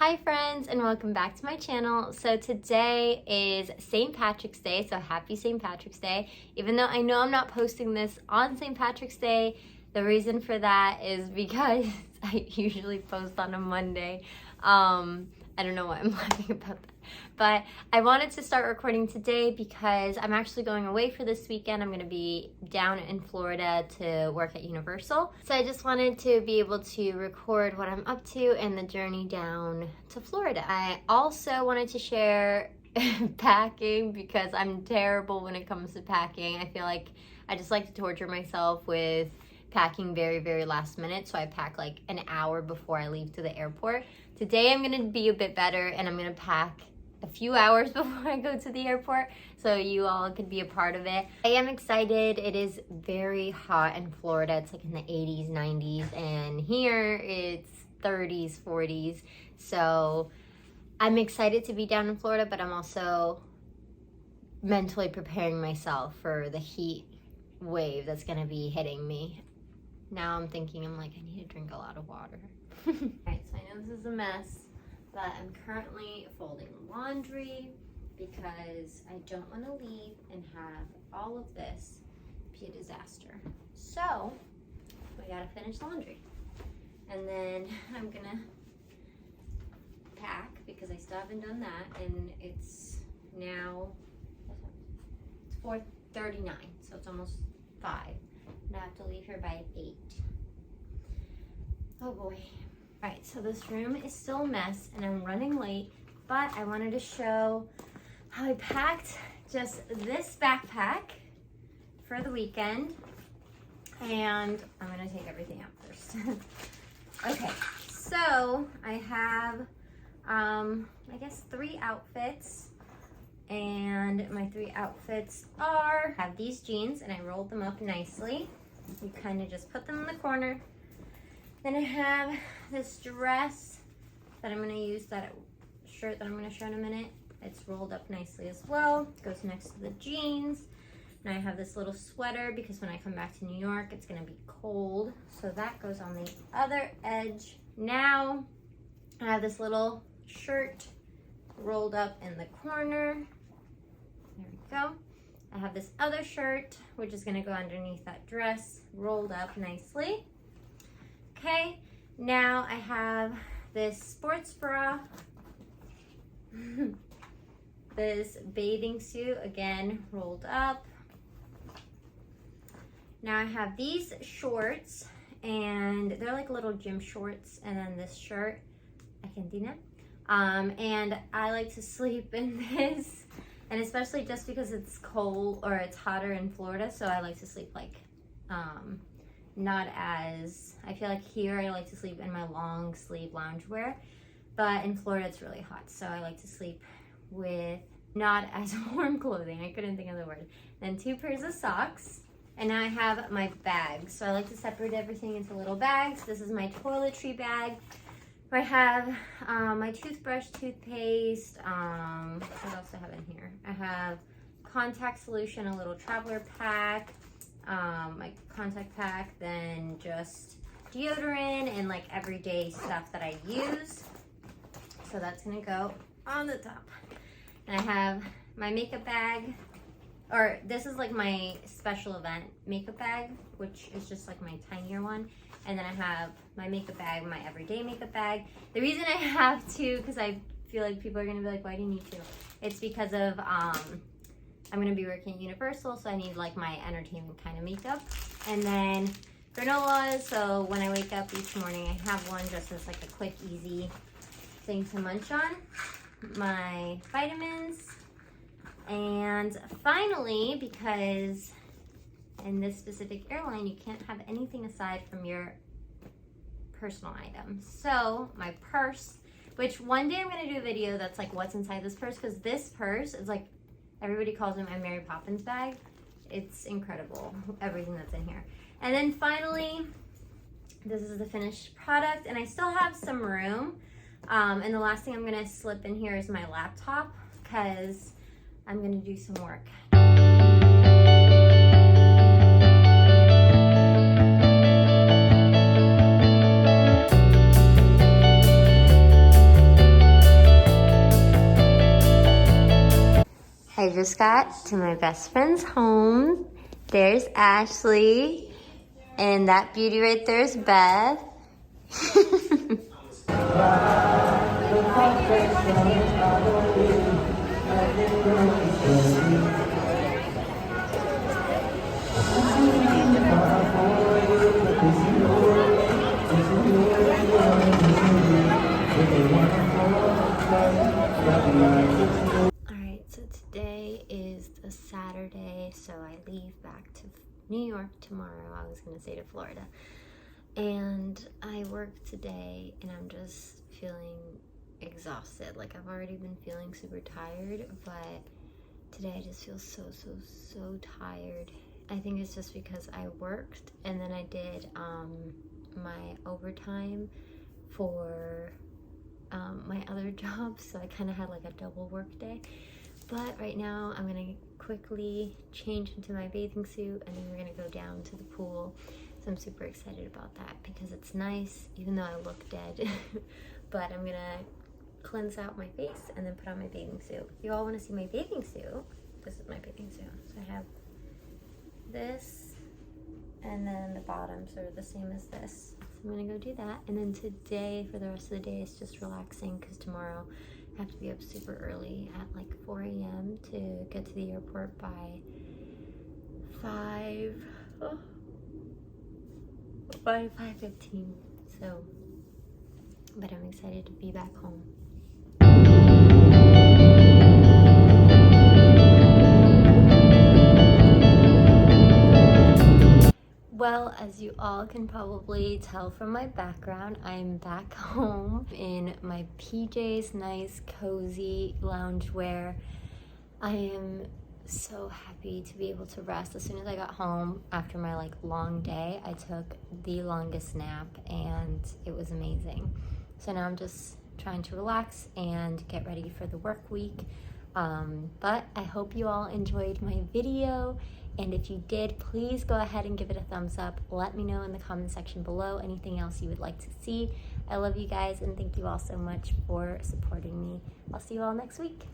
Hi friends, and welcome back to my channel. So today is St. Patrick's Day, so happy St. Patrick's Day. Even though I know I'm not posting this on St. Patrick's Day, the reason for that is because I usually post on a Monday. I don't know why I'm laughing about that. But I wanted to start recording today because I'm actually going away for this weekend. I'm going to be down in Florida to work at Universal. So I just wanted to be able to record what I'm up to and the journey down to Florida. I also wanted to share packing because I'm terrible when it comes to packing. I feel like I just like to torture myself with packing very, very last minute. So I pack like an hour before I leave to the airport. Today I'm going to be a bit better and I'm going to pack a few hours before I go to the airport so you all could be a part of it. I am excited. It is very hot in Florida. It's like in the 80s, 90s, and here it's 30s, 40s. So I'm excited to be down in Florida, but I'm also mentally preparing myself for the heat wave that's going to be hitting me. Now I'm thinking, I need to drink a lot of water. Alright, so I know this is a mess, but I'm currently folding laundry because I don't want to leave and have all of this be a disaster. So, we gotta finish laundry. And then I'm gonna pack because I still haven't done that, and it's now, it's 4:39, so it's almost 5. And I have to leave here by 8. Oh boy. Alright, so this room is still a mess and I'm running late, but I wanted to show how I packed just this backpack for the weekend. And I'm gonna take everything out first. Okay, so I have, I guess 3 outfits. And my 3 outfits are, I have these jeans and I rolled them up nicely. You kind of just put them in the corner. Then I have this dress that I'm going to use, that shirt that I'm going to show in a minute. It's rolled up nicely as well. It goes next to the jeans. And I have this little sweater because when I come back to New York, it's going to be cold. So that goes on the other edge. Now I have this little shirt rolled up in the corner. There we go. I have this other shirt, which is going to go underneath that dress, rolled up nicely. Okay, now I have this sports bra, this bathing suit, again, rolled up. Now I have these shorts, and they're like little gym shorts, and then this shirt, Argentina. And I like to sleep in this, and especially just because it's cold or it's hotter in Florida, so I like to sleep like, not as, I feel like here I like to sleep in my long sleeve loungewear, but in Florida it's really hot, so I like to sleep with not as warm clothing. I couldn't think of the word. Then 2 pairs of socks, and now I have my bags. So I like to separate everything into little bags. This is my toiletry bag, where I have my toothbrush, toothpaste, what else do I have in here? I have contact solution, a little traveler pack, my contact pack, then just deodorant and like everyday stuff that I use. So that's gonna go on the top. And I have my makeup bag, or this is like my special event makeup bag, which is just like my tinier one. And then I have my makeup bag, my everyday makeup bag. The reason I have 2, because I feel like people are gonna be like, why do you need 2? It's because of, I'm gonna be working at Universal, so I need like my entertainment kind of makeup. And then granola, so when I wake up each morning, I have one just as like a quick, easy thing to munch on. My vitamins. And finally, because in this specific airline, you can't have anything aside from your personal items. So my purse, which one day I'm gonna do a video that's like what's inside this purse, because this purse is like, everybody calls it my Mary Poppins bag. It's incredible, everything that's in here. And then finally, this is the finished product, and I still have some room. And the last thing I'm gonna slip in here is my laptop, because I'm gonna do some work. just got to my best friend's home. There's Ashley. And that beauty right there is Beth. Alright, so today is the Saturday, so I leave back to New York tomorrow. I was gonna say to Florida. And I work today and I'm just feeling exhausted. Like, I've already been feeling super tired, but today I just feel so tired. I think it's just because I worked and then I did my overtime for my other job, so I kind of had like a double work day. But right now I'm gonna quickly change into my bathing suit and then we're gonna go down to the pool. So I'm super excited about that because it's nice, even though I look dead. But I'm gonna cleanse out my face and then put on my bathing suit. If you all want to see my bathing suit, this is my bathing suit. So I have this, and then the bottoms are the same as this. So I'm gonna go do that. And then today, for the rest of the day, it's just relaxing because tomorrow I have to be up super early at like 4 a.m. to get to the airport by 5:15. So, but I'm excited to be back home. Well, as you all can probably tell from my background, I'm back home in my PJs, nice, cozy loungewear. I am so happy to be able to rest. As soon as I got home after my like long day, I took the longest nap and it was amazing. So now I'm just trying to relax and get ready for the work week. But I hope you all enjoyed my video. And if you did, please go ahead and give it a thumbs up. Let me know in the comment section below anything else you would like to see. I love you guys and thank you all so much for supporting me. I'll see you all next week.